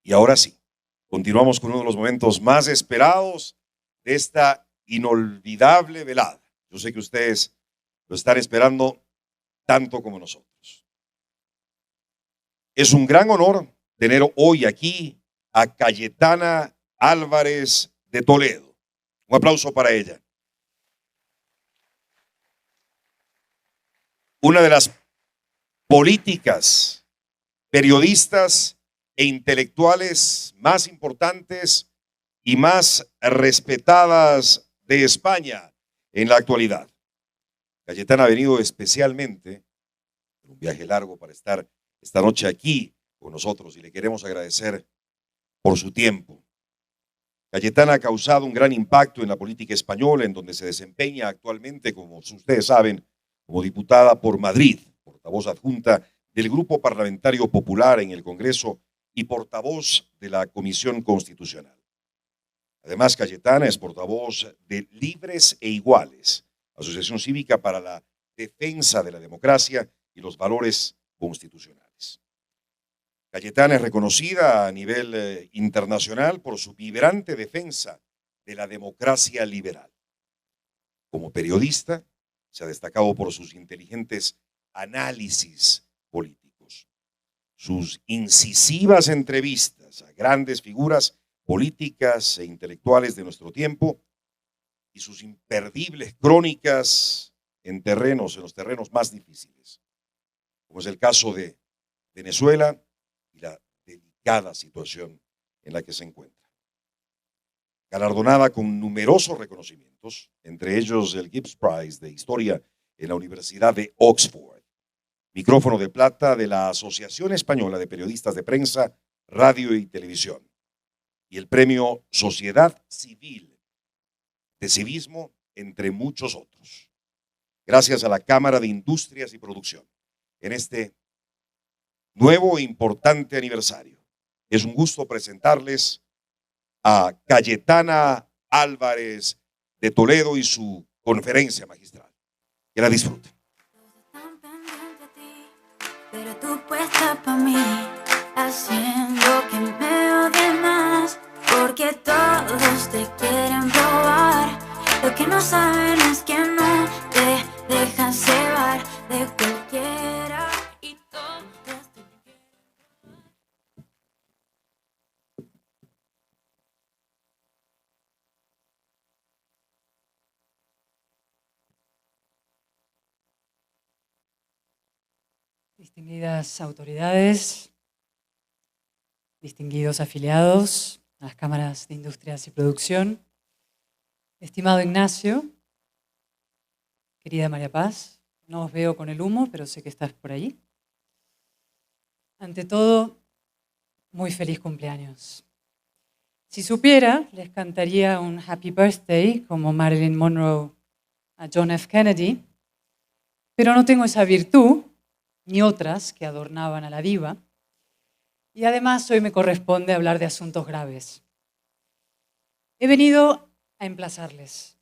Y ahora sí, continuamos con uno de los momentos más esperados de esta inolvidable velada. Yo sé que ustedes lo están esperando tanto como nosotros. Es un gran honor tener hoy aquí a Cayetana Álvarez de Toledo. Un aplauso para ella. Una de las políticas, periodistas e intelectuales más importantes y más respetadas de España en la actualidad. Cayetana ha venido especialmente en un viaje largo para estar esta noche aquí con nosotros y le queremos agradecer por su tiempo. Cayetana ha causado un gran impacto en la política española, en donde se desempeña actualmente, como ustedes saben, como diputada por Madrid, portavoz adjunta del Grupo Parlamentario Popular en el Congreso y portavoz de la Comisión Constitucional. Además, Cayetana es portavoz de Libres e Iguales, asociación cívica para la defensa de la democracia y los valores constitucionales. Cayetana es reconocida a nivel internacional por su vibrante defensa de la democracia liberal. Como periodista, se ha destacado por sus inteligentes análisis políticos, sus incisivas entrevistas a grandes figuras políticas e intelectuales de nuestro tiempo y sus imperdibles crónicas en los terrenos más difíciles, como es el caso de Venezuela y la delicada situación en la que se encuentra. Galardonada con numerosos reconocimientos, entre ellos el Gibbs Prize de Historia en la Universidad de Oxford, micrófono de plata de la Asociación Española de Periodistas de Prensa, Radio y Televisión, y el premio Sociedad Civil de Civismo, entre muchos otros. Gracias a la Cámara de Industrias y Producción, en este nuevo e importante aniversario, es un gusto presentarles a Cayetana Álvarez de Toledo y su conferencia magistral. Que la disfruten. Pero tú puesta pa' mí, haciendo que me odien más, porque todos te quieren probar. Lo que no saben es que no te dejas llevar de cualquiera y todos te quieren. Distinguidas autoridades, distinguidos afiliados a las cámaras de industrias y producción, estimado Ignacio, querida María Paz, no os veo con el humo, pero sé que estás por allí. Ante todo, muy feliz cumpleaños. Si supiera, les cantaría un Happy Birthday como Marilyn Monroe a John F. Kennedy, pero no tengo esa virtud, ni otras que adornaban a la diva, y además hoy me corresponde hablar de asuntos graves. He venido a emplazarles,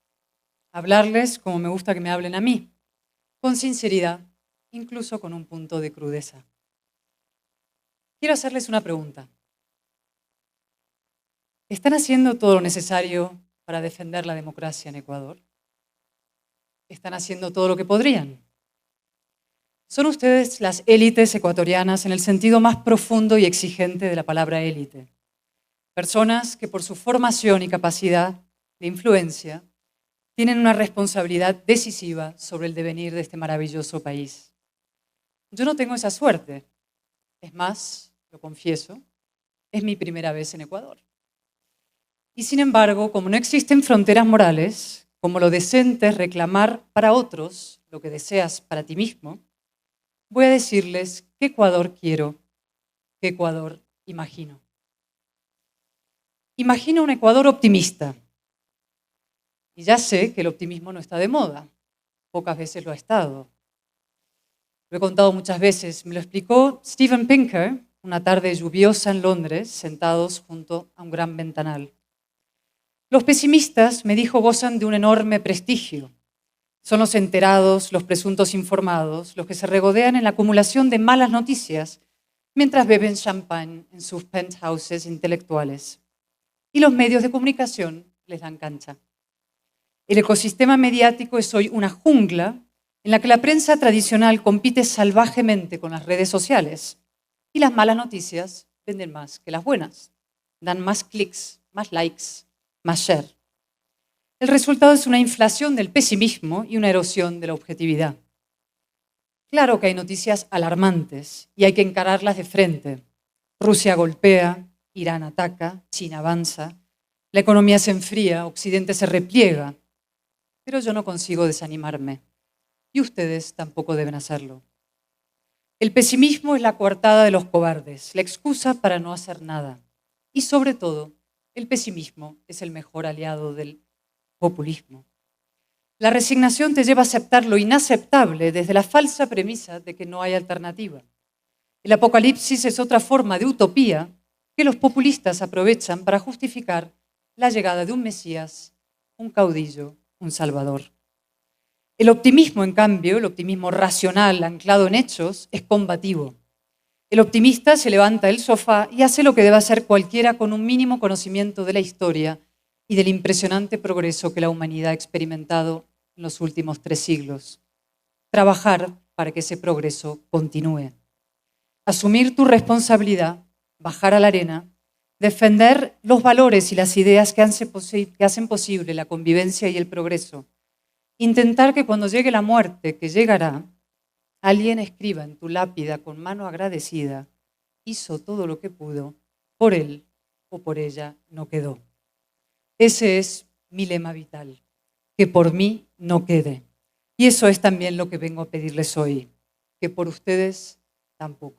a hablarles como me gusta que me hablen a mí, con sinceridad, incluso con un punto de crudeza. Quiero hacerles una pregunta. ¿Están haciendo todo lo necesario para defender la democracia en Ecuador? ¿Están haciendo todo lo que podrían? Son ustedes las élites ecuatorianas en el sentido más profundo y exigente de la palabra élite. Personas que por su formación y capacidad de influencia tienen una responsabilidad decisiva sobre el devenir de este maravilloso país. Yo no tengo esa suerte. Es más, lo confieso, es mi primera vez en Ecuador. Y sin embargo, como no existen fronteras morales, como lo decente es reclamar para otros lo que deseas para ti mismo, voy a decirles qué Ecuador quiero, qué Ecuador imagino. Imagino un Ecuador optimista. Y ya sé que el optimismo no está de moda. Pocas veces lo ha estado. Lo he contado muchas veces. Me lo explicó Steven Pinker una tarde lluviosa en Londres, sentados junto a un gran ventanal. Los pesimistas, me dijo, gozan de un enorme prestigio. Son los enterados, los presuntos informados, los que se regodean en la acumulación de malas noticias, mientras beben champán en sus penthouses intelectuales. Y los medios de comunicación les dan cancha. El ecosistema mediático es hoy una jungla en la que la prensa tradicional compite salvajemente con las redes sociales y las malas noticias venden más que las buenas, dan más clics, más likes, más share. El resultado es una inflación del pesimismo y una erosión de la objetividad. Claro que hay noticias alarmantes y hay que encararlas de frente. Rusia golpea, Irán ataca, China avanza, la economía se enfría, Occidente se repliega. Pero yo no consigo desanimarme y ustedes tampoco deben hacerlo. El pesimismo es la coartada de los cobardes, la excusa para no hacer nada. Y sobre todo, el pesimismo es el mejor aliado del populismo. La resignación te lleva a aceptar lo inaceptable desde la falsa premisa de que no hay alternativa. El apocalipsis es otra forma de utopía que los populistas aprovechan para justificar la llegada de un Mesías, un caudillo, un salvador. El optimismo, en cambio, el optimismo racional anclado en hechos, es combativo. El optimista se levanta del sofá y hace lo que debe hacer cualquiera con un mínimo conocimiento de la historia y del impresionante progreso que la humanidad ha experimentado en los últimos 3 siglos. Trabajar para que ese progreso continúe. Asumir tu responsabilidad, bajar a la arena, defender los valores y las ideas que hacen posible la convivencia y el progreso. Intentar que cuando llegue la muerte, que llegará, alguien escriba en tu lápida con mano agradecida, hizo todo lo que pudo, por él o por ella no quedó. Ese es mi lema vital, que por mí no quede. Y eso es también lo que vengo a pedirles hoy, que por ustedes tampoco.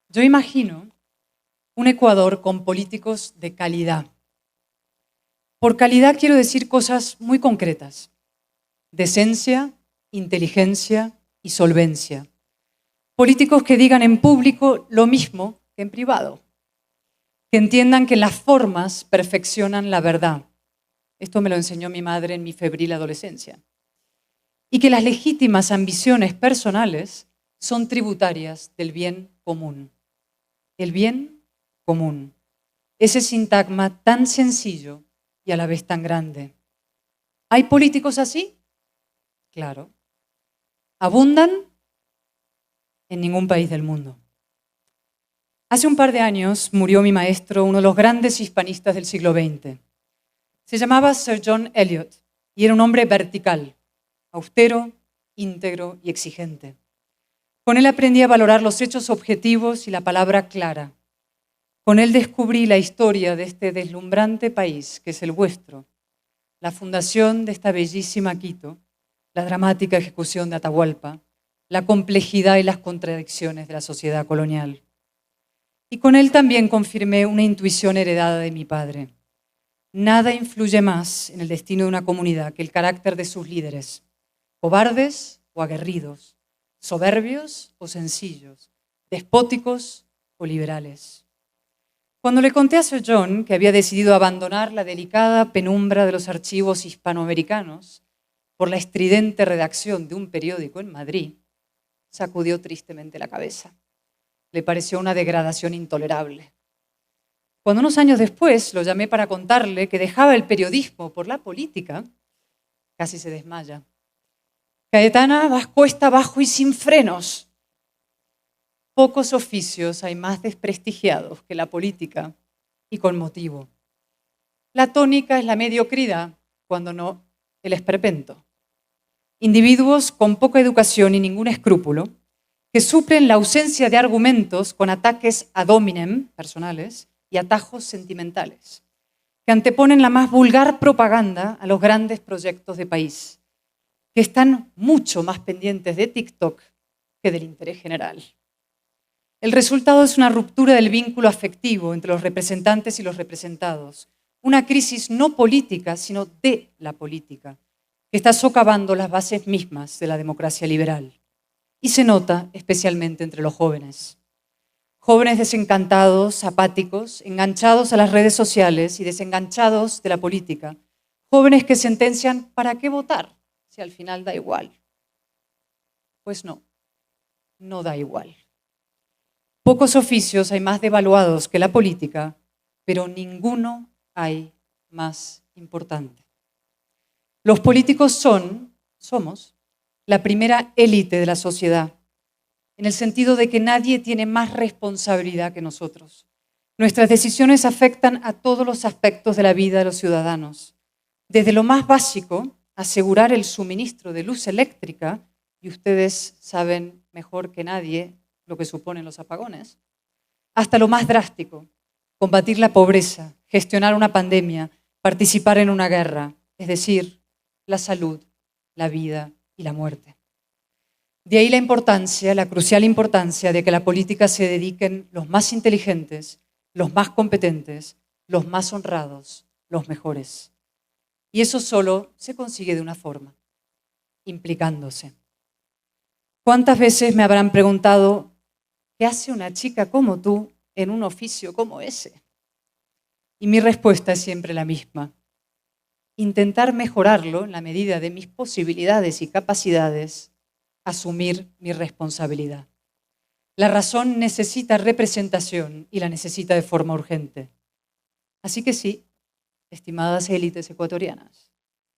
Yo imagino un Ecuador con políticos de calidad. Por calidad quiero decir cosas muy concretas. Decencia, inteligencia y solvencia. Políticos que digan en público lo mismo que en privado. Que entiendan que las formas perfeccionan la verdad. Esto me lo enseñó mi madre en mi febril adolescencia. Y que las legítimas ambiciones personales son tributarias del bien común. El bien común. Ese sintagma tan sencillo y a la vez tan grande. ¿Hay políticos así? Claro. ¿Abundan? En ningún país del mundo. Hace un par de años murió mi maestro, uno de los grandes hispanistas del siglo XX. Se llamaba Sir John Eliot y era un hombre vertical, austero, íntegro y exigente. Con él aprendí a valorar los hechos objetivos y la palabra clara. Con él descubrí la historia de este deslumbrante país que es el vuestro, la fundación de esta bellísima Quito, la dramática ejecución de Atahualpa, la complejidad y las contradicciones de la sociedad colonial. Y con él también confirmé una intuición heredada de mi padre. Nada influye más en el destino de una comunidad que el carácter de sus líderes, cobardes o aguerridos, soberbios o sencillos, despóticos o liberales. Cuando le conté a Sir John que había decidido abandonar la delicada penumbra de los archivos hispanoamericanos por la estridente redacción de un periódico en Madrid, sacudió tristemente la cabeza. Le pareció una degradación intolerable. Cuando unos años después lo llamé para contarle que dejaba el periodismo por la política, casi se desmaya. Cayetana, vas cuesta abajo y sin frenos. Pocos oficios hay más desprestigiados que la política, y con motivo. La tónica es la mediocridad, cuando no el esperpento. Individuos con poca educación y ningún escrúpulo, que suplen la ausencia de argumentos con ataques ad hominem personales y atajos sentimentales, que anteponen la más vulgar propaganda a los grandes proyectos de país, que están mucho más pendientes de TikTok que del interés general. El resultado es una ruptura del vínculo afectivo entre los representantes y los representados, una crisis no política, sino de la política, que está socavando las bases mismas de la democracia liberal. Y se nota especialmente entre los jóvenes. Jóvenes desencantados, apáticos, enganchados a las redes sociales y desenganchados de la política. Jóvenes que sentencian ¿para qué votar si al final da igual? Pues no, no da igual. Pocos oficios hay más devaluados que la política, pero ninguno hay más importante. Los políticos somos, la primera élite de la sociedad, en el sentido de que nadie tiene más responsabilidad que nosotros. Nuestras decisiones afectan a todos los aspectos de la vida de los ciudadanos. Desde lo más básico, asegurar el suministro de luz eléctrica, y ustedes saben mejor que nadie lo que suponen los apagones, hasta lo más drástico, combatir la pobreza, gestionar una pandemia, participar en una guerra, es decir, la salud, la vida y la muerte. De ahí la importancia, la crucial importancia de que a la política se dediquen los más inteligentes, los más competentes, los más honrados, los mejores. Y eso solo se consigue de una forma, implicándose. ¿Cuántas veces me habrán preguntado qué hace una chica como tú en un oficio como ese? Y mi respuesta es siempre la misma. Intentar mejorarlo en la medida de mis posibilidades y capacidades, asumir mi responsabilidad. La razón necesita representación y la necesita de forma urgente. Así que sí, estimadas élites ecuatorianas,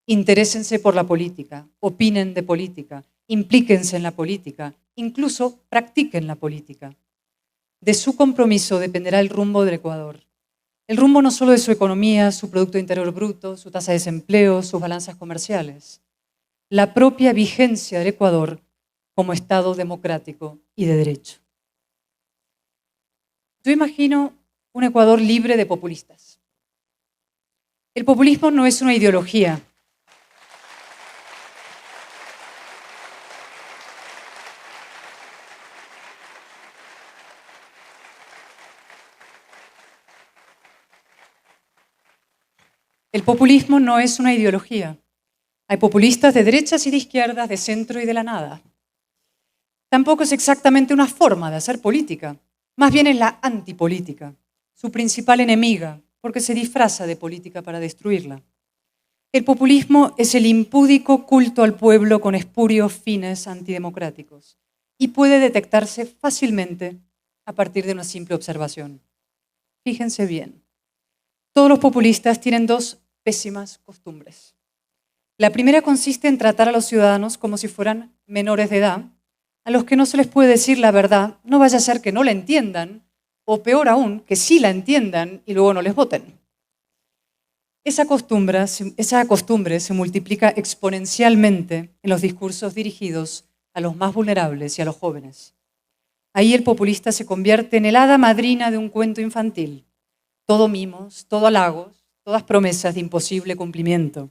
interésense por la política, opinen de política, implíquense en la política, incluso practiquen la política. De su compromiso dependerá el rumbo del Ecuador. El rumbo no solo de su economía, su Producto Interior Bruto, su tasa de desempleo, sus balanzas comerciales. La propia vigencia del Ecuador como Estado democrático y de derecho. Yo imagino un Ecuador libre de populistas. El populismo no es una ideología. El populismo no es una ideología. Hay populistas de derechas y de izquierdas, de centro y de la nada. Tampoco es exactamente una forma de hacer política. Más bien es la antipolítica, su principal enemiga, porque se disfraza de política para destruirla. El populismo es el impúdico culto al pueblo con espurios fines antidemocráticos y puede detectarse fácilmente a partir de una simple observación. Fíjense bien, todos los populistas tienen dos pésimas costumbres. La primera consiste en tratar a los ciudadanos como si fueran menores de edad, a los que no se les puede decir la verdad, no vaya a ser que no la entiendan, o peor aún, que sí la entiendan y luego no les voten. Esa costumbre se multiplica exponencialmente en los discursos dirigidos a los más vulnerables y a los jóvenes. Ahí el populista se convierte en el hada madrina de un cuento infantil. Todo mimos, todo halagos, todas promesas de imposible cumplimiento.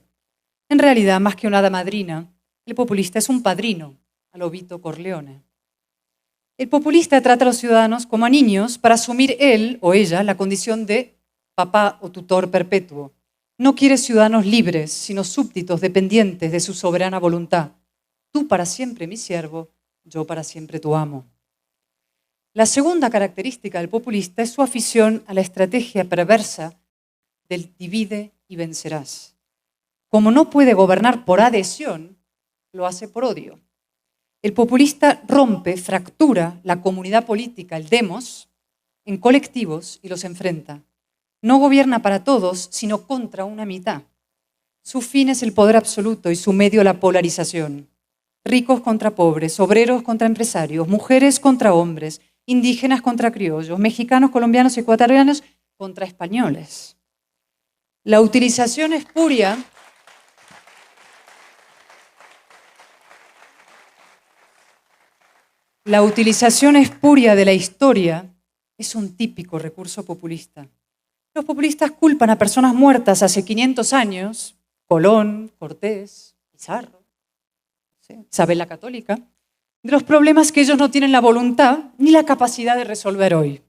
En realidad, más que una hada madrina, el populista es un padrino, a lo Vito Corleone. El populista trata a los ciudadanos como a niños para asumir él o ella la condición de papá o tutor perpetuo. No quiere ciudadanos libres, sino súbditos dependientes de su soberana voluntad. Tú para siempre mi siervo, yo para siempre tu amo. La segunda característica del populista es su afición a la estrategia perversa del divide y vencerás. Como no puede gobernar por adhesión, lo hace por odio. El populista rompe, fractura la comunidad política, el demos, en colectivos y los enfrenta. No gobierna para todos, sino contra una mitad. Su fin es el poder absoluto y su medio la polarización. Ricos contra pobres, obreros contra empresarios, mujeres contra hombres, indígenas contra criollos, mexicanos, colombianos y ecuatorianos contra españoles. La utilización espuria de la historia es un típico recurso populista. Los populistas culpan a personas muertas hace 500 años, Colón, Cortés, Pizarro, Isabel la Católica, de los problemas que ellos no tienen la voluntad ni la capacidad de resolver hoy.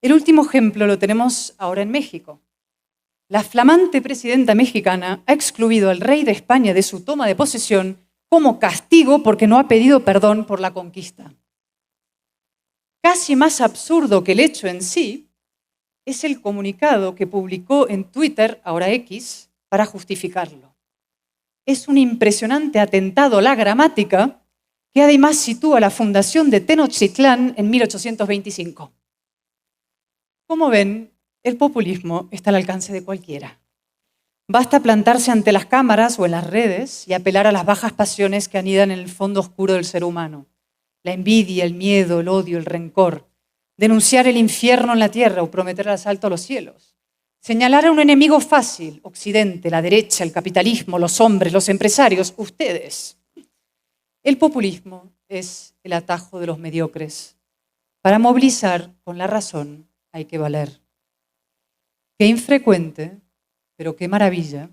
El último ejemplo lo tenemos ahora en México. La flamante presidenta mexicana ha excluido al rey de España de su toma de posesión como castigo porque no ha pedido perdón por la conquista. Casi más absurdo que el hecho en sí es el comunicado que publicó en Twitter, ahora X, para justificarlo. Es un impresionante atentado a la gramática que además sitúa la fundación de Tenochtitlán en 1825. Como ven, el populismo está al alcance de cualquiera. Basta plantarse ante las cámaras o en las redes y apelar a las bajas pasiones que anidan en el fondo oscuro del ser humano. La envidia, el miedo, el odio, el rencor. Denunciar el infierno en la tierra o prometer el asalto a los cielos. Señalar a un enemigo fácil, Occidente, la derecha, el capitalismo, los hombres, los empresarios, ustedes. El populismo es el atajo de los mediocres. Para movilizar con la razón hay que valer. Qué infrecuente, pero qué maravilla,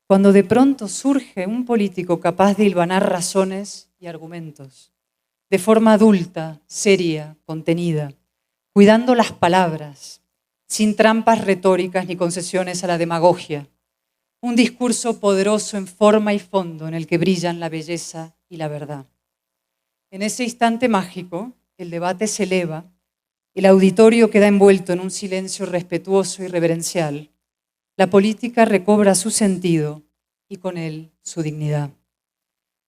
cuando de pronto surge un político capaz de hilvanar razones y argumentos, de forma adulta, seria, contenida, cuidando las palabras, sin trampas retóricas ni concesiones a la demagogia. Un discurso poderoso en forma y fondo en el que brillan la belleza y la verdad. En ese instante mágico, el debate se eleva, el auditorio queda envuelto en un silencio respetuoso y reverencial. La política recobra su sentido y con él su dignidad.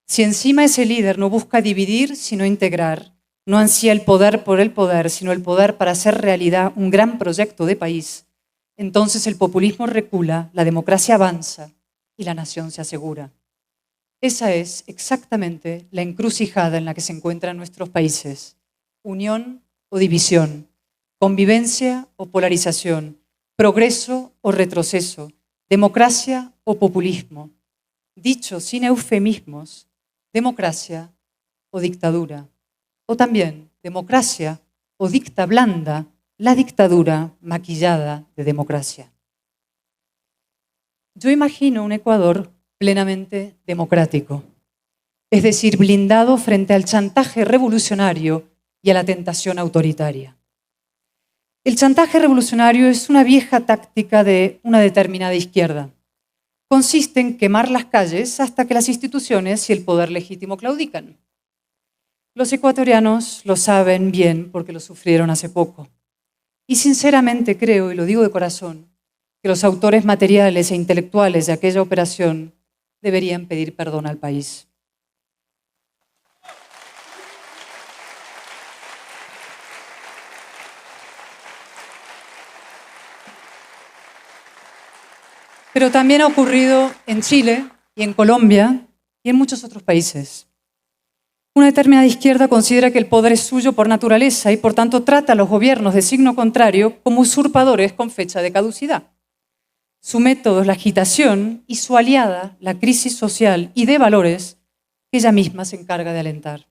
Si encima ese líder no busca dividir, sino integrar, no ansía el poder por el poder, sino el poder para hacer realidad un gran proyecto de país, entonces el populismo recula, la democracia avanza y la nación se asegura. Esa es exactamente la encrucijada en la que se encuentran nuestros países. Unión o división, convivencia o polarización, progreso o retroceso, democracia o populismo. Dicho sin eufemismos, democracia o dictadura. O también democracia o dicta blanda, la dictadura maquillada de democracia. Yo imagino un Ecuador plenamente democrático, es decir, blindado frente al chantaje revolucionario y a la tentación autoritaria. El chantaje revolucionario es una vieja táctica de una determinada izquierda. Consiste en quemar las calles hasta que las instituciones y el poder legítimo claudican. Los ecuatorianos lo saben bien porque lo sufrieron hace poco. Y sinceramente creo, y lo digo de corazón, que los autores materiales e intelectuales de aquella operación deberían pedir perdón al país. Pero también ha ocurrido en Chile y en Colombia y en muchos otros países. Una determinada izquierda considera que el poder es suyo por naturaleza y por tanto trata a los gobiernos de signo contrario como usurpadores con fecha de caducidad. Su método es la agitación y su aliada, la crisis social y de valores que ella misma se encarga de alentar.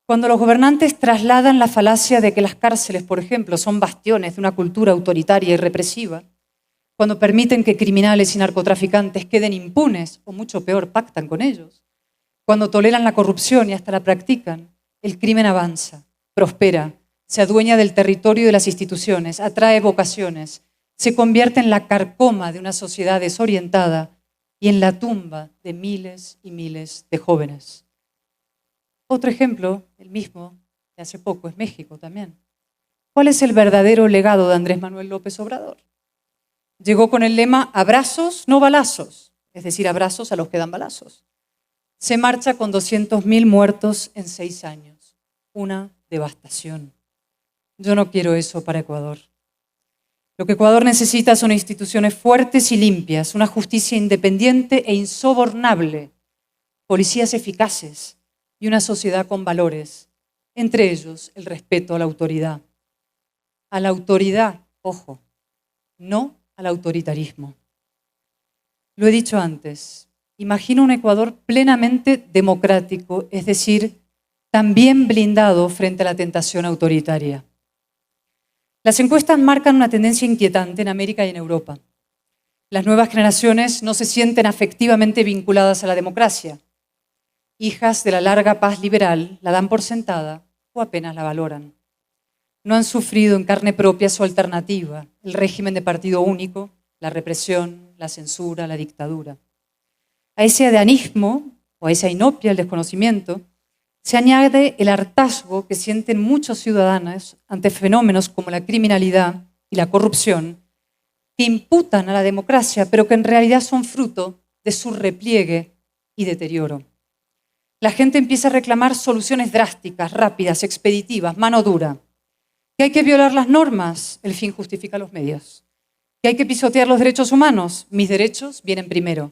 Cuando los gobernantes trasladan la falacia de que las cárceles, por ejemplo, son bastiones de una cultura autoritaria y represiva, cuando permiten que criminales y narcotraficantes queden impunes o, mucho peor, pactan con ellos, cuando toleran la corrupción y hasta la practican, el crimen avanza, prospera, se adueña del territorio y de las instituciones, atrae vocaciones, se convierte en la carcoma de una sociedad desorientada y en la tumba de miles y miles de jóvenes. Otro ejemplo, el mismo de hace poco, es México también. ¿Cuál es el verdadero legado de Andrés Manuel López Obrador? Llegó con el lema abrazos, no balazos, es decir, abrazos a los que dan balazos. Se marcha con 200.000 muertos en 6 años. Una devastación. Yo no quiero eso para Ecuador. Lo que Ecuador necesita son instituciones fuertes y limpias, una justicia independiente e insobornable, policías eficaces y una sociedad con valores, entre ellos el respeto a la autoridad. A la autoridad, ojo, no al autoritarismo. Lo he dicho antes, imagino un Ecuador plenamente democrático, es decir, también blindado frente a la tentación autoritaria. Las encuestas marcan una tendencia inquietante en América y en Europa. Las nuevas generaciones no se sienten afectivamente vinculadas a la democracia. Hijas de la larga paz liberal la dan por sentada o apenas la valoran. No han sufrido en carne propia su alternativa, el régimen de partido único, la represión, la censura, la dictadura. A ese adanismo o a esa inopia, el desconocimiento, se añade el hartazgo que sienten muchos ciudadanos ante fenómenos como la criminalidad y la corrupción, que imputan a la democracia, pero que en realidad son fruto de su repliegue y deterioro. La gente empieza a reclamar soluciones drásticas, rápidas, expeditivas, mano dura. Que hay que violar las normas, el fin justifica los medios. Que hay que pisotear los derechos humanos, mis derechos vienen primero.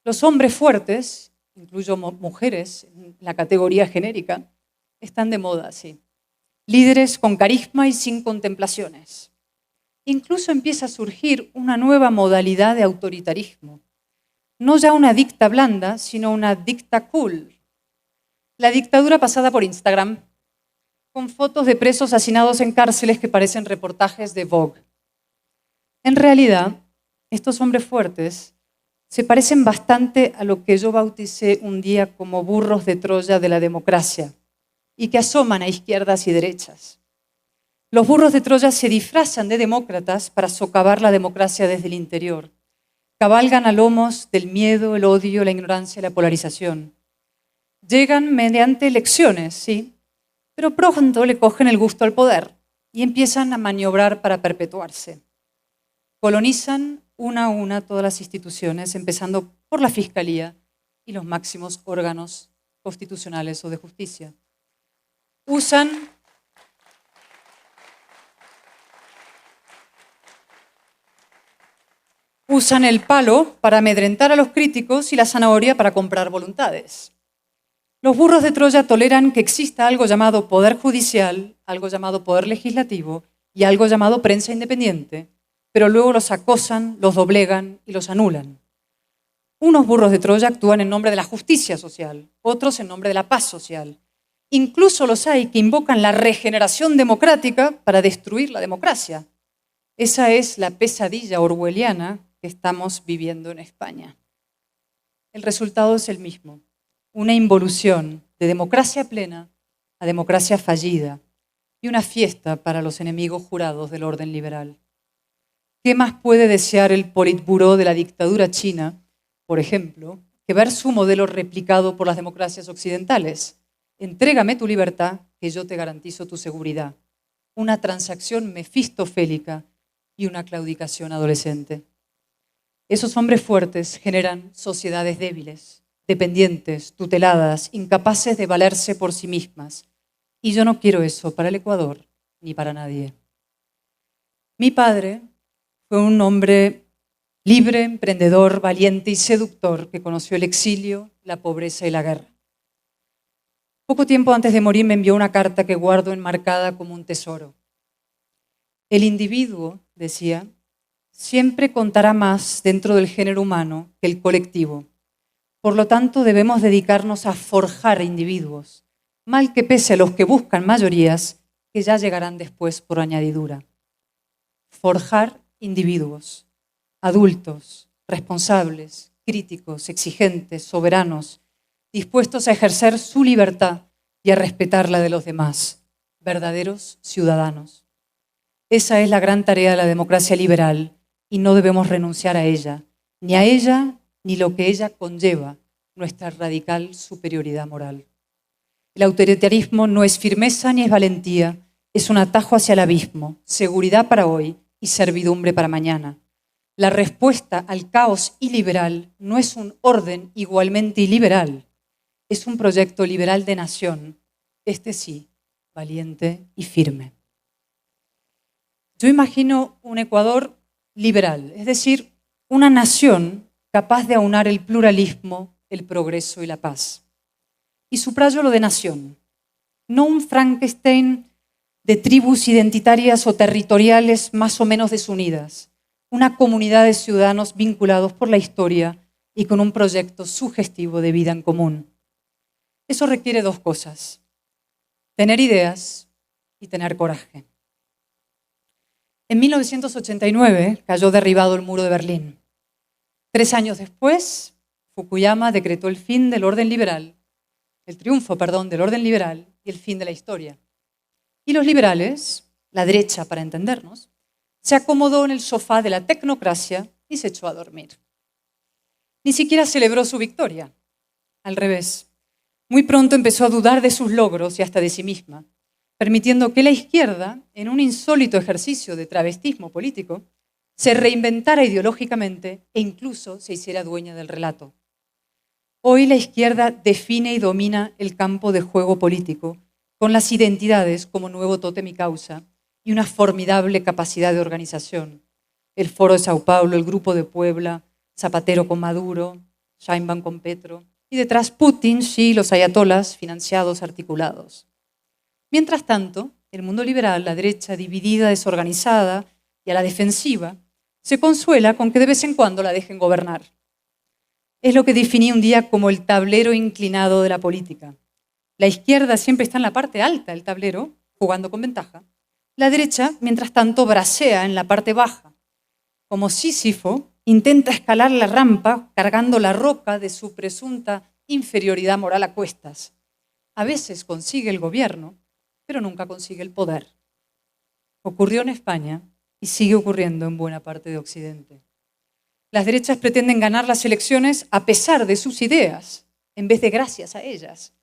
Los hombres fuertes, incluyo mujeres en la categoría genérica, están de moda, sí. Líderes con carisma y sin contemplaciones. Incluso empieza a surgir una nueva modalidad de autoritarismo. No ya una dicta blanda, sino una dicta cool. La dictadura pasada por Instagram, con fotos de presos hacinados en cárceles que parecen reportajes de Vogue. En realidad, estos hombres fuertes se parecen bastante a lo que yo bauticé un día como burros de Troya de la democracia y que asoman a izquierdas y derechas. Los burros de Troya se disfrazan de demócratas para socavar la democracia desde el interior. Cabalgan a lomos del miedo, el odio, la ignorancia y la polarización. Llegan mediante elecciones, sí, pero pronto le cogen el gusto al poder y empiezan a maniobrar para perpetuarse. Colonizan una a una todas las instituciones, empezando por la Fiscalía y los máximos órganos constitucionales o de justicia. Usan el palo para amedrentar a los críticos y la zanahoria para comprar voluntades. Los burros de Troya toleran que exista algo llamado poder judicial, algo llamado poder legislativo y algo llamado prensa independiente, pero luego los acosan, los doblegan y los anulan. Unos burros de Troya actúan en nombre de la justicia social, otros en nombre de la paz social. Incluso los hay que invocan la regeneración democrática para destruir la democracia. Esa es la pesadilla orwelliana que estamos viviendo en España. El resultado es el mismo, una involución de democracia plena a democracia fallida y una fiesta para los enemigos jurados del orden liberal. ¿Qué más puede desear el Politburó de la dictadura china, por ejemplo, que ver su modelo replicado por las democracias occidentales? Entrégame tu libertad, que yo te garantizo tu seguridad. Una transacción mefistofélica y una claudicación adolescente. Esos hombres fuertes generan sociedades débiles, dependientes, tuteladas, incapaces de valerse por sí mismas. Y yo no quiero eso para el Ecuador ni para nadie. Mi padre fue un hombre libre, emprendedor, valiente y seductor que conoció el exilio, la pobreza y la guerra. Poco tiempo antes de morir me envió una carta que guardo enmarcada como un tesoro. El individuo, decía, siempre contará más dentro del género humano que el colectivo. Por lo tanto, debemos dedicarnos a forjar individuos, mal que pese a los que buscan mayorías que ya llegarán después por añadidura. Forjar individuos, adultos, responsables, críticos, exigentes, soberanos, dispuestos a ejercer su libertad y a respetar la de los demás, verdaderos ciudadanos. Esa es la gran tarea de la democracia liberal y no debemos renunciar a ella ni lo que ella conlleva, nuestra radical superioridad moral. El autoritarismo no es firmeza ni es valentía, es un atajo hacia el abismo, seguridad para hoy y servidumbre para mañana. La respuesta al caos iliberal no es un orden igualmente iliberal, es un proyecto liberal de nación, este sí, valiente y firme. Yo imagino un Ecuador liberal, es decir, una nación capaz de aunar el pluralismo, el progreso y la paz. Y subrayo lo de nación, no un Frankenstein de tribus identitarias o territoriales más o menos desunidas, una comunidad de ciudadanos vinculados por la historia y con un proyecto sugestivo de vida en común. Eso requiere dos cosas, tener ideas y tener coraje. En 1989 cayó derribado el muro de Berlín. 3 años después, Fukuyama decretó el fin del orden liberal, el triunfo, del orden liberal y el fin de la historia. Y los liberales, la derecha para entendernos, se acomodó en el sofá de la tecnocracia y se echó a dormir. Ni siquiera celebró su victoria. Al revés, Muy pronto empezó a dudar de sus logros y hasta de sí misma, permitiendo que la izquierda, en un insólito ejercicio de travestismo político, se reinventara ideológicamente e incluso se hiciera dueña del relato. Hoy la izquierda define y domina el campo de juego político, con las identidades como nuevo tótem y causa y una formidable capacidad de organización. El Foro de Sao Paulo, el Grupo de Puebla, Zapatero con Maduro, Sheinbaum con Petro, y detrás Putin, Xi, los ayatolas, financiados, articulados. Mientras tanto, el mundo liberal, la derecha dividida, desorganizada y a la defensiva, se consuela con que de vez en cuando la dejen gobernar. Es lo que definí un día como el tablero inclinado de la política. La izquierda siempre está en la parte alta del tablero, jugando con ventaja. La derecha, mientras tanto, bracea en la parte baja. Como Sísifo, intenta escalar la rampa cargando la roca de su presunta inferioridad moral a cuestas. A veces consigue el gobierno, pero nunca consigue el poder. Ocurrió en España y sigue ocurriendo en buena parte de Occidente. Las derechas pretenden ganar las elecciones a pesar de sus ideas, en vez de gracias a ellas,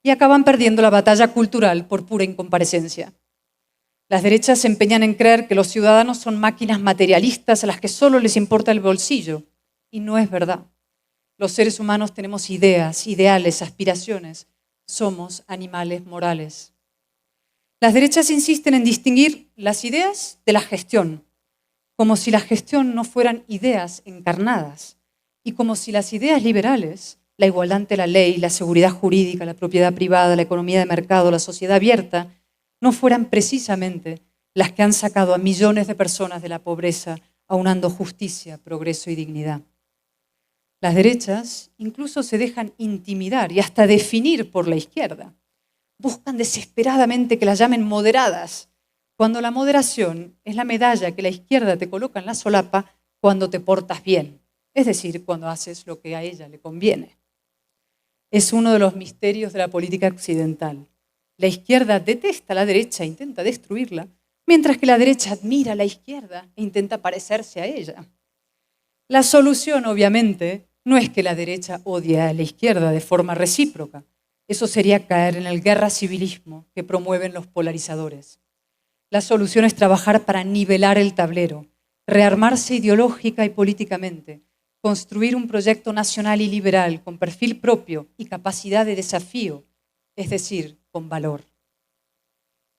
y acaban perdiendo la batalla cultural por pura incomparecencia. Las derechas se empeñan en creer que los ciudadanos son máquinas materialistas a las que solo les importa el bolsillo, y no es verdad. Los seres humanos tenemos ideas, ideales, aspiraciones. Somos animales morales. Las derechas insisten en distinguir las ideas de la gestión, como si la gestión no fueran ideas encarnadas, y como si las ideas liberales, la igualdad ante la ley, la seguridad jurídica, la propiedad privada, la economía de mercado, la sociedad abierta, no fueran precisamente las que han sacado a millones de personas de la pobreza, aunando justicia, progreso y dignidad. Las derechas incluso se dejan intimidar y hasta definir por la izquierda. Buscan desesperadamente que las llamen moderadas, cuando la moderación es la medalla que la izquierda te coloca en la solapa cuando te portas bien, es decir, cuando haces lo que a ella le conviene. Es uno de los misterios de la política occidental. La izquierda detesta a la derecha e intenta destruirla, mientras que la derecha admira a la izquierda e intenta parecerse a ella. La solución, obviamente, no es que la derecha odie a la izquierda de forma recíproca. Eso sería caer en el guerra civilismo que promueven los polarizadores. La solución es trabajar para nivelar el tablero, rearmarse ideológica y políticamente, construir un proyecto nacional y liberal con perfil propio y capacidad de desafío, es decir, con valor.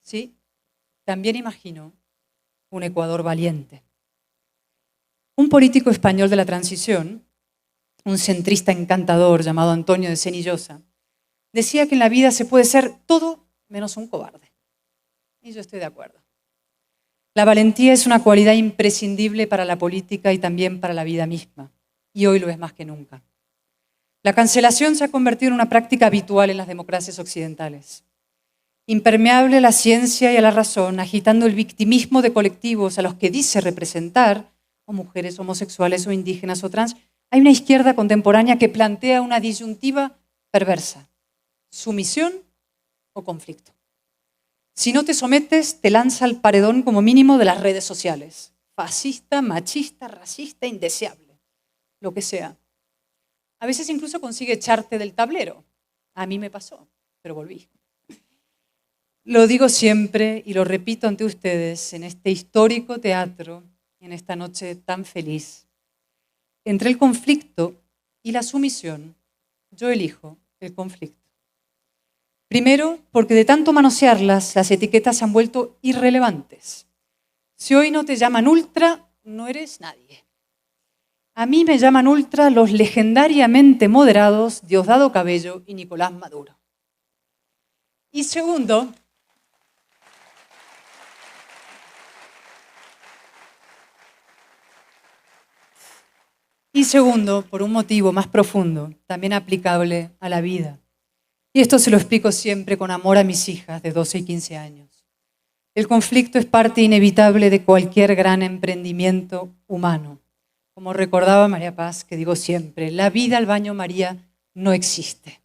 ¿Sí? También imagino un Ecuador valiente. Un político español de la transición, un centrista encantador llamado Antonio de Senillosa, decía que en la vida se puede ser todo menos un cobarde. Y yo estoy de acuerdo. La valentía es una cualidad imprescindible para la política y también para la vida misma, y hoy lo es más que nunca. La cancelación se ha convertido en una práctica habitual en las democracias occidentales. Impermeable a la ciencia y a la razón, agitando el victimismo de colectivos a los que dice representar, o mujeres homosexuales o indígenas o trans, hay una izquierda contemporánea que plantea una disyuntiva perversa: sumisión o conflicto. Si no te sometes, te lanza al paredón como mínimo de las redes sociales. Fascista, machista, racista, indeseable, lo que sea. A veces incluso consigue echarte del tablero. A mí me pasó, pero volví. Lo digo siempre y lo repito ante ustedes en este histórico teatro, en esta noche tan feliz. Entre el conflicto y la sumisión, yo elijo el conflicto. Primero, porque de tanto manosearlas, las etiquetas se han vuelto irrelevantes. Si hoy no te llaman ultra, no eres nadie. A mí me llaman ultra los legendariamente moderados Diosdado Cabello y Nicolás Maduro. Y segundo, por un motivo más profundo, también aplicable a la vida. Y esto se lo explico siempre con amor a mis hijas de 12 y 15 años. El conflicto es parte inevitable de cualquier gran emprendimiento humano. Como recordaba María Paz, que digo siempre, la vida al baño María no existe,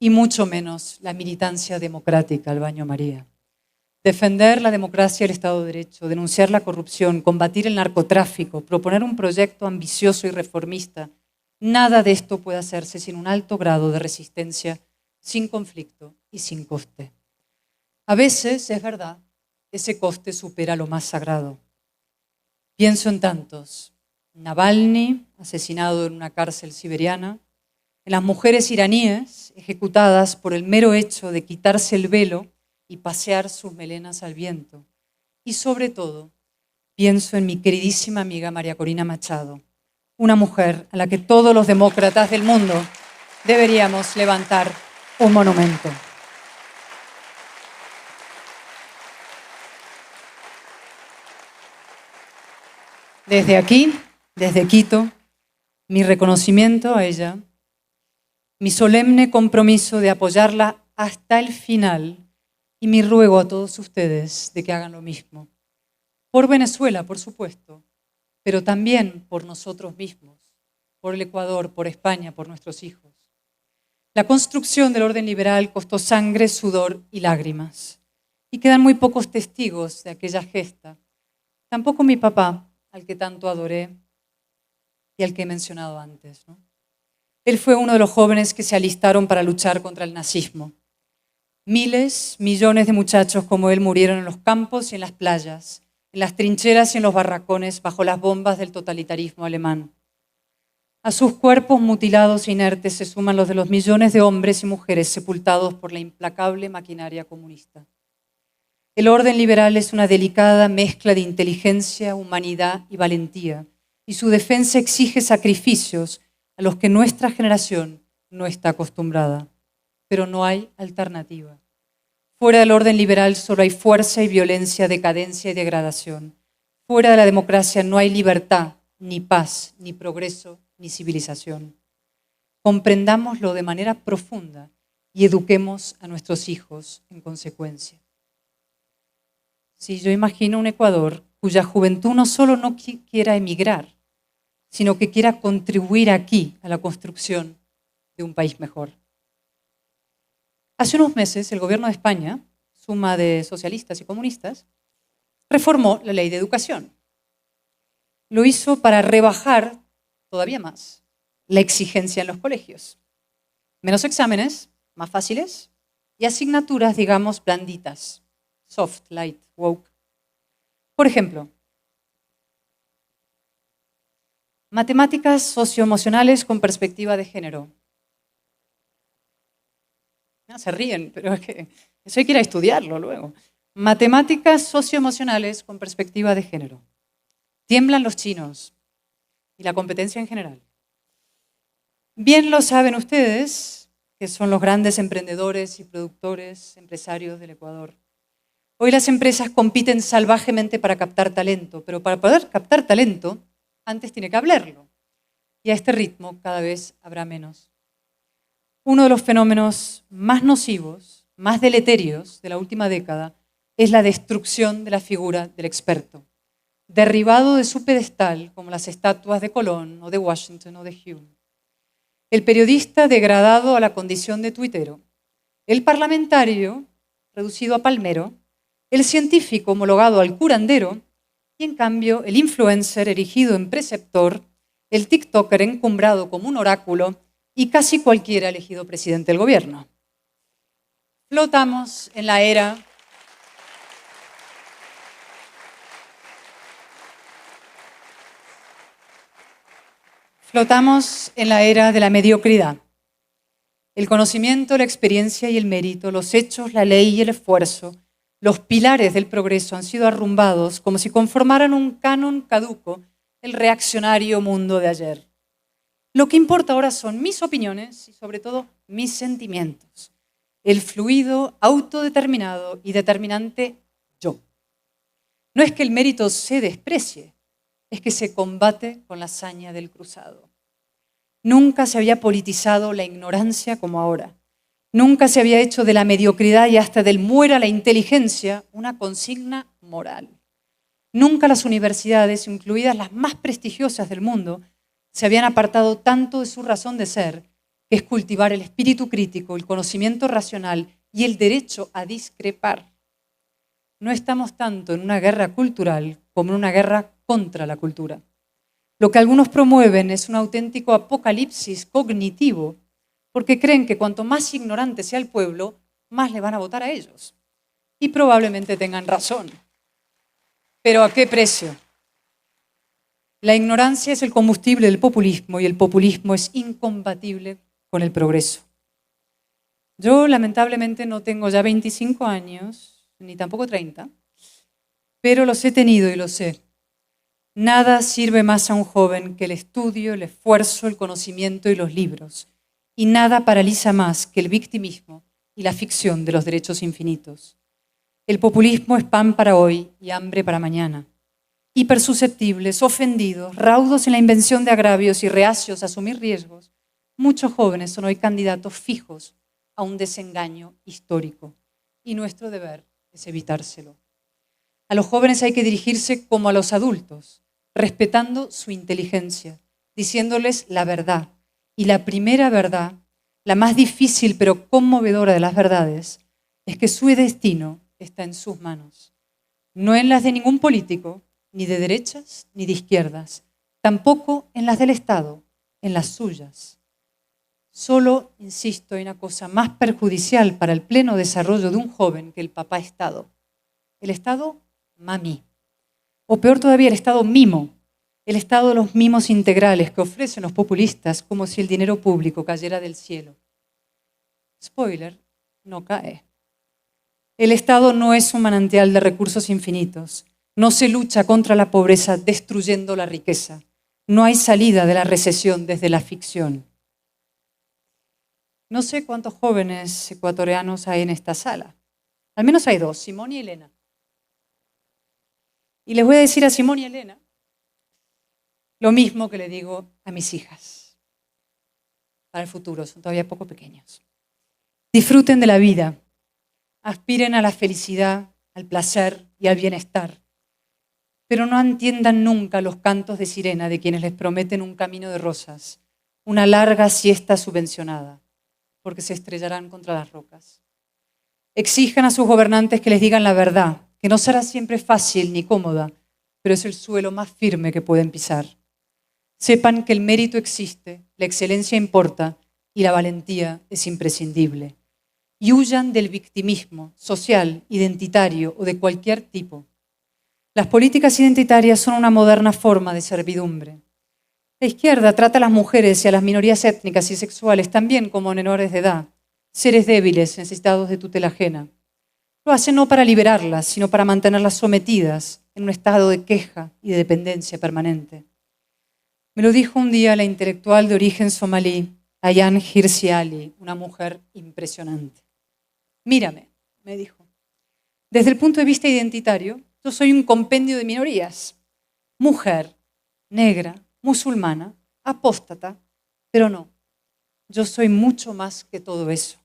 y mucho menos la militancia democrática al baño María. Defender la democracia y el Estado de Derecho, denunciar la corrupción, combatir el narcotráfico, proponer un proyecto ambicioso y reformista, nada de esto puede hacerse sin un alto grado de resistencia sin conflicto y sin coste. A veces, es verdad, ese coste supera lo más sagrado. Pienso en tantos: Navalny, asesinado en una cárcel siberiana, en las mujeres iraníes ejecutadas por el mero hecho de quitarse el velo y pasear sus melenas al viento. Y sobre todo, pienso en mi queridísima amiga María Corina Machado, una mujer a la que todos los demócratas del mundo deberíamos levantar un monumento. Desde aquí, desde Quito, mi reconocimiento a ella, mi solemne compromiso de apoyarla hasta el final y mi ruego a todos ustedes de que hagan lo mismo. Por Venezuela, por supuesto, pero también por nosotros mismos, por el Ecuador, por España, por nuestros hijos. La construcción del orden liberal costó sangre, sudor y lágrimas. Y quedan muy pocos testigos de aquella gesta. Tampoco mi papá, al que tanto adoré y al que he mencionado antes, ¿no? Él fue uno de los jóvenes que se alistaron para luchar contra el nazismo. Miles, millones de muchachos como él murieron en los campos y en las playas, en las trincheras y en los barracones bajo las bombas del totalitarismo alemán. A sus cuerpos mutilados e inertes se suman los de los millones de hombres y mujeres sepultados por la implacable maquinaria comunista. El orden liberal es una delicada mezcla de inteligencia, humanidad y valentía, y su defensa exige sacrificios a los que nuestra generación no está acostumbrada. Pero no hay alternativa. Fuera del orden liberal solo hay fuerza y violencia, decadencia y degradación. Fuera de la democracia no hay libertad, ni paz, ni progreso, ni civilización. Comprendámoslo de manera profunda y eduquemos a nuestros hijos en consecuencia. Si yo imagino un Ecuador cuya juventud no solo no quiera emigrar, sino que quiera contribuir aquí a la construcción de un país mejor. Hace unos meses el gobierno de España, suma de socialistas y comunistas, reformó la ley de educación. Lo hizo para rebajar todavía más la exigencia en los colegios. Menos exámenes, más fáciles, y asignaturas, digamos, blanditas, soft, light, woke. Por ejemplo, matemáticas socioemocionales con perspectiva de género. No, se ríen, pero es que eso hay que ir a estudiarlo luego. Matemáticas socioemocionales con perspectiva de género. Tiemblan los chinos y la competencia en general. Bien lo saben ustedes, que son los grandes emprendedores y productores, empresarios del Ecuador. Hoy las empresas compiten salvajemente para captar talento, pero para poder captar talento, antes tiene que hablarlo. Y a este ritmo cada vez habrá menos. Uno de los fenómenos más nocivos, más deleterios de la última década es la destrucción de la figura del experto, derribado de su pedestal como las estatuas de Colón o de Washington o de Hume. El periodista degradado a la condición de tuitero, el parlamentario reducido a palmero, el científico homologado al curandero y en cambio el influencer erigido en preceptor, el tiktoker encumbrado como un oráculo y casi cualquiera elegido presidente del gobierno. Flotamos en la era de la mediocridad. El conocimiento, la experiencia y el mérito, los hechos, la ley y el esfuerzo, los pilares del progreso han sido arrumbados como si conformaran un canon caduco, el reaccionario mundo de ayer. Lo que importa ahora son mis opiniones y sobre todo mis sentimientos, el fluido, autodeterminado y determinante yo. No es que el mérito se desprecie, es que se combate con la hazaña del cruzado. Nunca se había politizado la ignorancia como ahora. Nunca se había hecho de la mediocridad y hasta del muera la inteligencia una consigna moral. Nunca las universidades, incluidas las más prestigiosas del mundo, se habían apartado tanto de su razón de ser, que es cultivar el espíritu crítico, el conocimiento racional y el derecho a discrepar. No estamos tanto en una guerra cultural como en una guerra contra la cultura. Lo que algunos promueven es un auténtico apocalipsis cognitivo, porque creen que cuanto más ignorante sea el pueblo, más le van a votar a ellos. Y probablemente tengan razón. ¿Pero a qué precio? La ignorancia es el combustible del populismo y el populismo es incompatible con el progreso. Yo, lamentablemente, no tengo ya 25 años, ni tampoco 30, pero los he tenido y lo sé. Nada sirve más a un joven que el estudio, el esfuerzo, el conocimiento y los libros. Y nada paraliza más que el victimismo y la ficción de los derechos infinitos. El populismo es pan para hoy y hambre para mañana. Hipersusceptibles, ofendidos, raudos en la invención de agravios y reacios a asumir riesgos, muchos jóvenes son hoy candidatos fijos a un desengaño histórico. Y nuestro deber es evitárselo. A los jóvenes hay que dirigirse como a los adultos, respetando su inteligencia, diciéndoles la verdad. Y la primera verdad, la más difícil pero conmovedora de las verdades, es que su destino está en sus manos. No en las de ningún político, ni de derechas ni de izquierdas, tampoco en las del Estado, en las suyas. Solo, insisto, hay una cosa más perjudicial para el pleno desarrollo de un joven que el papá Estado. El Estado mami. O peor todavía, el Estado mimo. El Estado de los mimos integrales que ofrecen los populistas como si el dinero público cayera del cielo. Spoiler, no cae. El Estado no es un manantial de recursos infinitos. No se lucha contra la pobreza destruyendo la riqueza. No hay salida de la recesión desde la ficción. No sé cuántos jóvenes ecuatorianos hay en esta sala. Al menos hay dos, Simón y Elena. Y les voy a decir a Simón y Elena lo mismo que le digo a mis hijas. Para el futuro, son todavía poco pequeños. Disfruten de la vida. Aspiren a la felicidad, al placer y al bienestar. Pero no entiendan nunca los cantos de sirena de quienes les prometen un camino de rosas, una larga siesta subvencionada, porque se estrellarán contra las rocas. Exijan a sus gobernantes que les digan la verdad, que no será siempre fácil ni cómoda, pero es el suelo más firme que pueden pisar. Sepan que el mérito existe, la excelencia importa y la valentía es imprescindible. Y huyan del victimismo social, identitario o de cualquier tipo. Las políticas identitarias son una moderna forma de servidumbre. La izquierda trata a las mujeres y a las minorías étnicas y sexuales también como menores de edad, seres débiles necesitados de tutela ajena. Lo hace no para liberarlas, sino para mantenerlas sometidas en un estado de queja y de dependencia permanente. Me lo dijo un día la intelectual de origen somalí, Ayaan Hirsi Ali, una mujer impresionante. Mírame, me dijo. Desde el punto de vista identitario, yo soy un compendio de minorías. Mujer, negra, musulmana, apóstata, pero no. Yo soy mucho más que todo eso.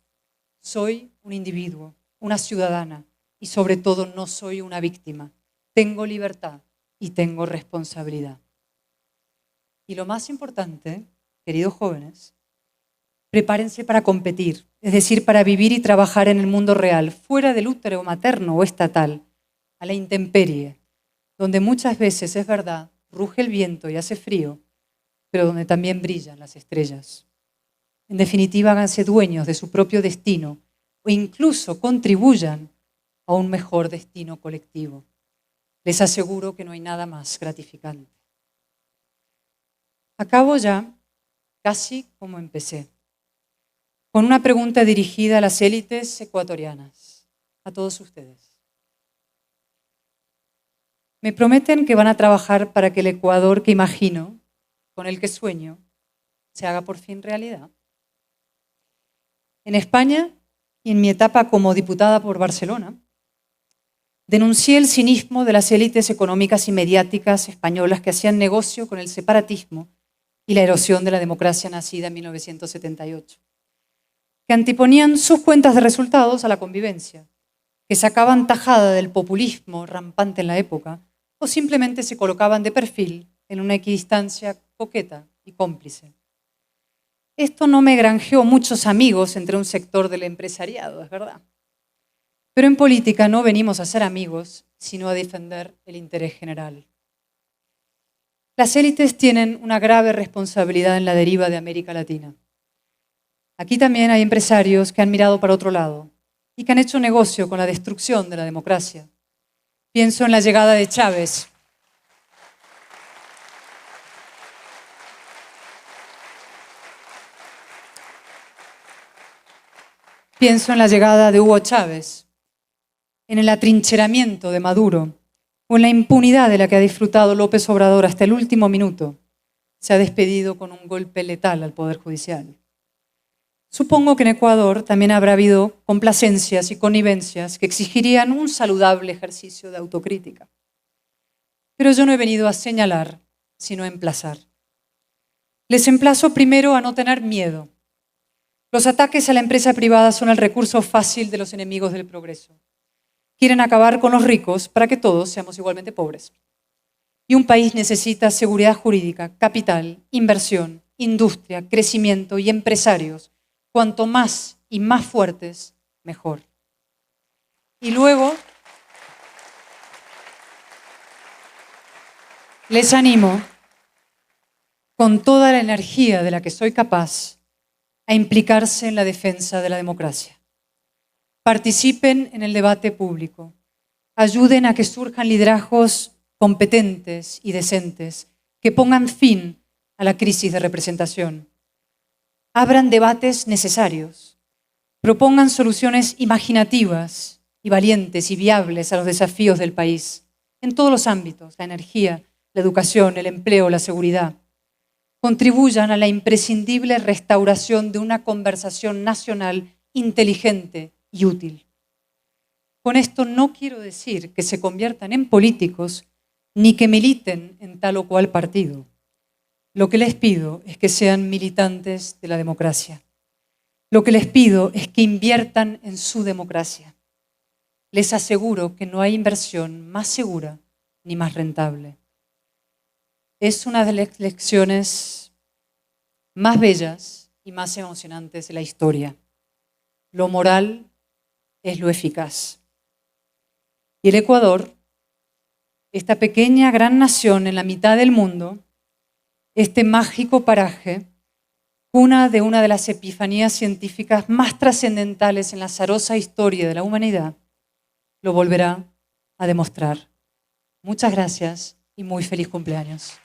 Soy un individuo, una ciudadana y sobre todo no soy una víctima. Tengo libertad y tengo responsabilidad. Y lo más importante, queridos jóvenes, prepárense para competir, es decir, para vivir y trabajar en el mundo real, fuera del útero materno o estatal, a la intemperie, donde muchas veces, es verdad, ruge el viento y hace frío, pero donde también brillan las estrellas. En definitiva, háganse dueños de su propio destino o incluso contribuyan a un mejor destino colectivo. Les aseguro que no hay nada más gratificante. Acabo ya casi como empecé, con una pregunta dirigida a las élites ecuatorianas, a todos ustedes. Me prometen que van a trabajar para que el Ecuador que imagino, con el que sueño, se haga por fin realidad. En España y en mi etapa como diputada por Barcelona, denuncié el cinismo de las élites económicas y mediáticas españolas que hacían negocio con el separatismo y la erosión de la democracia nacida en 1978, que anteponían sus cuentas de resultados a la convivencia, que sacaban tajada del populismo rampante en la época o simplemente se colocaban de perfil en una equidistancia coqueta y cómplice. Esto no me granjeó muchos amigos entre un sector del empresariado, es verdad. Pero en política no venimos a ser amigos, sino a defender el interés general. Las élites tienen una grave responsabilidad en la deriva de América Latina. Aquí también hay empresarios que han mirado para otro lado y que han hecho negocio con la destrucción de la democracia. Pienso en la llegada de Chávez. Pienso en la llegada de Hugo Chávez, en el atrincheramiento de Maduro o en la impunidad de la que ha disfrutado López Obrador hasta el último minuto. Se ha despedido con un golpe letal al Poder Judicial. Supongo que en Ecuador también habrá habido complacencias y connivencias que exigirían un saludable ejercicio de autocrítica. Pero yo no he venido a señalar, sino a emplazar. Les emplazo primero a no tener miedo. Los ataques a la empresa privada son el recurso fácil de los enemigos del progreso. Quieren acabar con los ricos para que todos seamos igualmente pobres. Y un país necesita seguridad jurídica, capital, inversión, industria, crecimiento y empresarios. Cuanto más y más fuertes, mejor. Y luego, les animo, con toda la energía de la que soy capaz, a implicarse en la defensa de la democracia. Participen en el debate público. Ayuden a que surjan liderazgos competentes y decentes que pongan fin a la crisis de representación. Abran debates necesarios. Propongan soluciones imaginativas y valientes y viables a los desafíos del país, en todos los ámbitos, la energía, la educación, el empleo, la seguridad. Contribuyan a la imprescindible restauración de una conversación nacional inteligente y útil. Con esto no quiero decir que se conviertan en políticos ni que militen en tal o cual partido. Lo que les pido es que sean militantes de la democracia. Lo que les pido es que inviertan en su democracia. Les aseguro que no hay inversión más segura ni más rentable. Es una de las lecciones más bellas y más emocionantes de la historia. Lo moral es lo eficaz. Y el Ecuador, esta pequeña gran nación en la mitad del mundo, este mágico paraje, cuna de una de las epifanías científicas más trascendentales en la azarosa historia de la humanidad, lo volverá a demostrar. Muchas gracias y muy feliz cumpleaños.